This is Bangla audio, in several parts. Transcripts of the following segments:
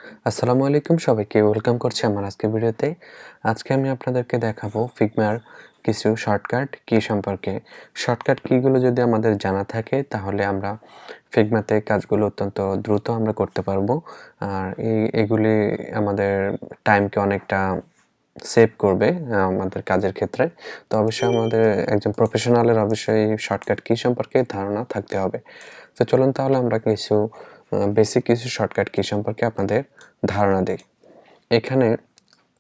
আসসালামু আলাইকুম সবাইকে ওয়েলকাম করছি আমার আজকের ভিডিওতে। আজকে আমি আপনাদেরকে দেখাবো ফিগমার কিছু শর্টকাট কি সম্পর্কে। শর্টকাট কিগুলো যদি আমাদের জানা থাকে তাহলে আমরা ফিগমাতে কাজগুলো অত্যন্ত দ্রুত আমরা করতে পারবো। আর এগুলি আমাদের টাইমকে অনেকটা সেভ করবে আমাদের কাজের ক্ষেত্রে। তো অবশ্যই আমাদের একজন প্রফেশনালের অবশ্যই শর্টকাট কি সম্পর্কে ধারণা থাকতে হবে। তো চলুন তাহলে আমরা কিছু বেসিক কিছু শর্টকাট কি সম্পর্কে আপনাদের ধারণা দেই। এখানে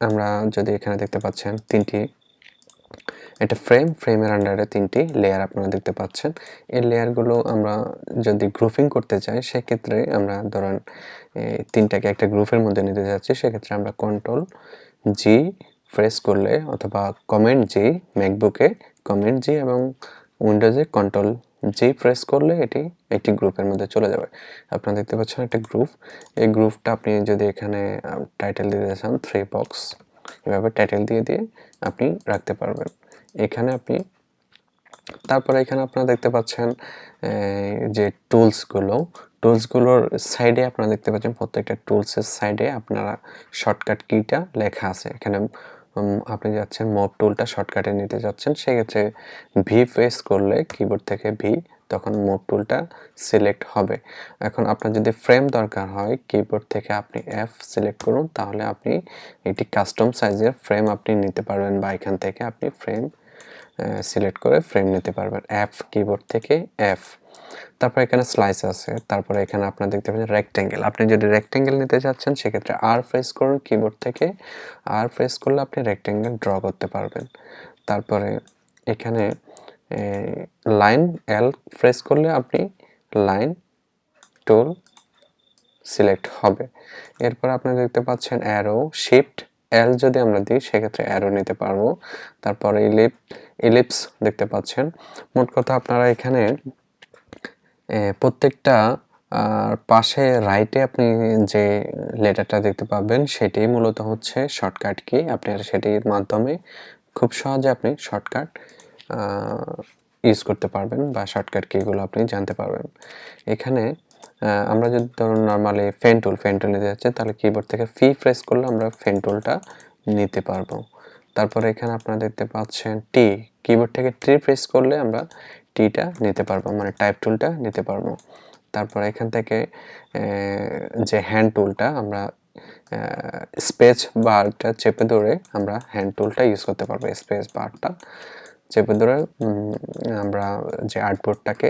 আমরা যদি এখানে দেখতে পাচ্ছেন তিনটি এটা ফ্রেমের আন্ডারে তিনটি লেয়ার আপনারা দেখতে পাচ্ছেন। এই লেয়ারগুলো আমরা যদি গ্রুপিং করতে চাই সেক্ষেত্রে আমরা ধরেন তিনটাকে একটা গ্রুপের মধ্যে নিতে যাচ্ছি, সেক্ষেত্রে আমরা কন্ট্রোল জি প্রেস করলে অথবা কমেন্ট জি, ম্যাকবুকে কমেন্ট জি এবং উইন্ডোজে কন্ট্রোল জি প্রেস করলে এটি একটি গ্রুপের মধ্যে চলে যাবে। আপনারা দেখতে পাচ্ছেন একটা গ্রুপ। এই গ্রুপটা আপনি যদি এখানে টাইটেল দিতে চান 3 বক্স, এভাবে টাইটেল দিয়ে আপনি রাখতে পারবেন। এখানে আপনি তারপরে এখানে আপনারা দেখতে পাচ্ছেন যে টুলসগুলোর সাইডে আপনারা দেখতে পাচ্ছেন প্রত্যেকটা টুলসের সাইডে আপনারা শর্টকাট কিটা লেখা আছে। এখানে আপনি যাচ্ছেন মব টুলটা শর্টকাটে নিতে যাচ্ছেন, সেক্ষেত্রে ভি প্রেস করলে কিবোর্ড থেকে ভি, তখন মব টুলটা সিলেক্ট হবে। এখন আপনার যদি ফ্রেম দরকার হয় কিবোর্ড থেকে আপনি এফ সিলেক্ট করুন, তাহলে আপনি একটি কাস্টম সাইজের ফ্রেম আপনি নিতে পারবেন বা এখান থেকে আপনি ফ্রেম সিলেক্ট করে ফ্রেম নিতে পারবেন এফ, কিবোর্ড থেকে এফ। তারপর এখানে স্লাইস আছে। তারপরে এখানে আপনারা দেখতে পাচ্ছেন রেক্টেঙ্গেল। আপনি যদি রেক্টেঙ্গেল নিতে চাচ্ছেন সেক্ষেত্রে আর প্রেস করুন কিবোর্ড থেকে, আর প্রেস করলে আপনি রেক্টেঙ্গেল ড্র করতে পারবেন। তারপরে এখানে লাইন এল প্রেস করলে আপনি লাইন টুল সিলেক্ট হবে। এরপর আপনি দেখতে পাচ্ছেন অ্যারো, শিফট এল যদি আমরা দিই সেক্ষেত্রে অ্যারো নিতে পারবো। তারপরে ইলিপস দেখতে পাচ্ছেন। মোট কথা আপনারা এখানে প্রত্যেকটা পাশে রাইটে আপনি যে লেটারটা দেখতে পাবেন সেটি মূলত হচ্ছে শর্টকাট কি। আপনি সেটির মাধ্যমে খুব সহজে আপনি শর্টকাট ইউজ করতে পারবেন বা শর্টকাট কিগুলো আপনি জানতে পারবেন। এখানে আমরা যদি ধরুন নর্মালি পেন টুল নিতে যাচ্ছি, তাহলে কিবোর্ড থেকে ফি প্রেস করলে আমরা পেন টুলটা নিতে পারবো। তারপরে এখানে আপনারা দেখতে পাচ্ছেন টি, কিবোর্ড থেকে টি প্রেস করলে আমরা টিটা নিতে পারবো, মানে টাইপ টুলটা নিতে পারবো। তারপর এখান থেকে যে হ্যান্ড টুলটা আমরা স্পেস বারটা চেপে ধরে আমরা হ্যান্ড টুলটা ইউজ করতে পারবো। স্পেস বারটা চেপে ধরে আমরা যে আর্টবোর্ডটাকে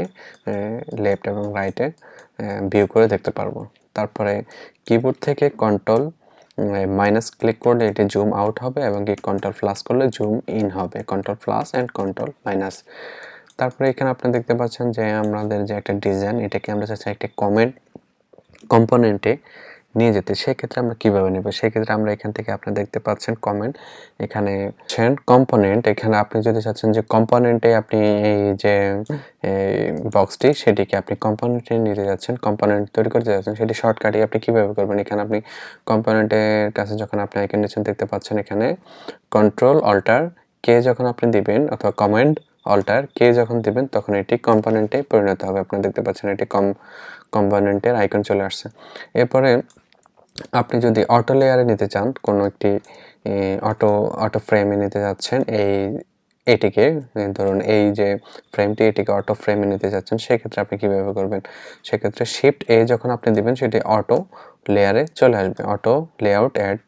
লেফট এবং রাইটে ভিউ করে দেখতে পারবো। তারপরে কিবোর্ড থেকে কন্ট্রোল মাইনাস ক্লিক করলে এটি জুম আউট হবে এবং কি কন্ট্রোল প্লাস করলে জুম ইন হবে। Control plus and control minus. তারপরে এখানে আপনি দেখতে পাচ্ছেন যে আমাদের যে একটা ডিজাইন, এটাকে আমরা চাচ্ছি একটা কম্পোনেন্টে নিয়ে যেতে। সেক্ষেত্রে আমরা কীভাবে নেব? সেক্ষেত্রে আমরা এখান থেকে আপনি দেখতে পাচ্ছেন কমেন্ট, এখানে কম্পোনেন্ট। এখানে আপনি যদি চাচ্ছেন যে কম্পোনেন্টে আপনি এই যে বক্সটি সেটিকে আপনি কম্পোনেন্টে নিতে যাচ্ছেন, কম্পোনেন্ট তৈরি করতে যাচ্ছেন, সেটি শর্টকাটে আপনি কীভাবে করবেন? এখানে আপনি কম্পোনেন্টের কাছে যখন আপনি আইকন নিচ্ছেন দেখতে পাচ্ছেন এখানে কন্ট্রোল অল্টার কে যখন আপনি দিবেন অথবা কমান্ড অল্টার কে যখন দিবেন তখন এটি কম্পোনেন্টে পরিণত হবে। আপনারা দেখতে পাচ্ছেন এটি কম্পোনেন্টের আইকন চলে আসছে। এরপরে আপনি যদি অটো লেয়ারে নিতে চান, কোনো একটি অটো ফ্রেমে নিতে যাচ্ছেন, এটিকে ধরুন এই যে ফ্রেমটি, এটিকে অটো ফ্রেমে নিতে যাচ্ছেন, সেক্ষেত্রে আপনি কীভাবে করবেন? সেক্ষেত্রে শিফট এ যখন আপনি দিবেন সেটি অটো লেয়ারে চলে আসবে। অটো লেআউট অ্যাড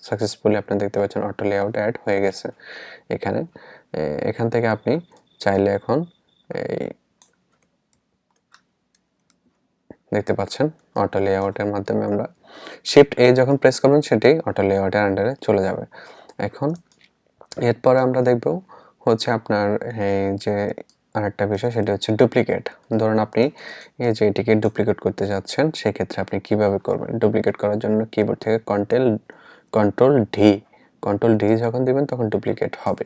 সাকসেসফুলি আপনি দেখতে পাচ্ছেন অটো লেআউট অ্যাড হয়ে গেছে। এখান থেকে আপনি চাইলে এখন দেখতে পাচ্ছেন অটো লেআউটের মাধ্যমে আমরা শিফট এ যখন প্রেস করবেন সেটি অটো লেআউটের আন্ডারে চলে যাবে। এখন এরপরে আমরা দেখব হচ্ছে আপনার যে আরেকটা বিষয়, সেটা হচ্ছে ডুপ্লিকেট। ধরুন আপনি এই যে এটিকে ডুপ্লিকেট করতে যাচ্ছেন, সেক্ষেত্রে আপনি কিভাবে করবেন? ডুপ্লিকেট করার জন্য কিবোর্ড থেকে কন্ট্রোল ডি যখন দিবেন তখন ডুপ্লিকেট হবে।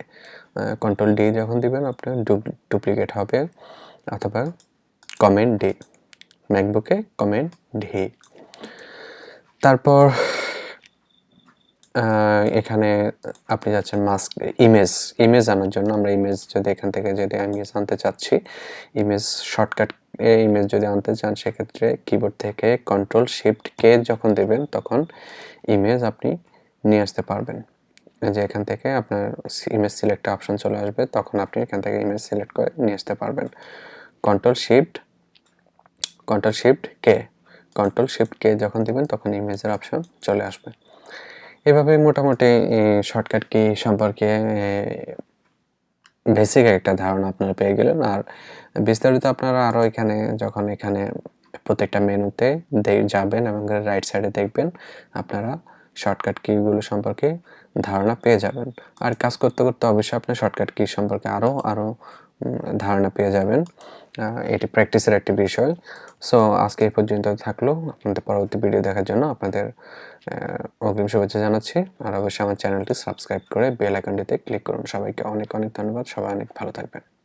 কন্ট্রোল ডি যখন দিবেন আপনার ডুপ্লিকেট হবে, অথবা কমেন্ট ডি, ম্যাকবুকে কমেন্ট ডি। তারপর এখানে আপনি যাচ্ছেন মাস্ক ইমেজ আনার জন্য। আমরা ইমেজ যদি এখান থেকে যদি ইমেজ আনতে চাচ্ছি, ইমেজ শর্টকাট ইমেজ যদি আনতে চান সেক্ষেত্রে কিবোর্ড থেকে Ctrl+Shift+K যখন দেবেন তখন ইমেজ আপনি নিয়ে আসতে পারবেন। যে এখান থেকে আপনার ইমেজ সিলেক্ট অপশন চলে আসবে, তখন আপনি এখান থেকে ইমেজ সিলেক্ট করে নিয়ে আসতে পারবেন। Ctrl+Shift+K যখন দিবেন তখন ইমেজের অপশন চলে আসবে। এভাবে মোটামুটি শর্টকাট কি সম্পর্কে বেসিক একটা ধারণা আপনারা পেয়ে গেলেন। আর বিস্তারিত আপনারা আরও যখন এখানে প্রত্যেকটা মেনুতে যাবেন এবং রাইট সাইডে দেখবেন, আপনারা শর্টকাট কিগুলো সম্পর্কে ধারণা পেয়ে যাবেন। আর কাজ করতে করতে অবশ্যই আপনি শর্টকাট কি সম্পর্কে আরও ধারণা পেয়ে যাবেন। এটি প্র্যাকটিসের একটি বিষয়। সো আজকে এই পর্যন্ত থাকলো। আপনাদের পরবর্তী ভিডিও দেখার জন্য আপনাদের অগ্রিম শুভেচ্ছা জানাচ্ছি। আর অবশ্যই আমার চ্যানেলটি সাবস্ক্রাইব করে বেল আইকনটিতে ক্লিক করুন। সবাইকে অনেক ধন্যবাদ। সবাই অনেক ভালো থাকবেন।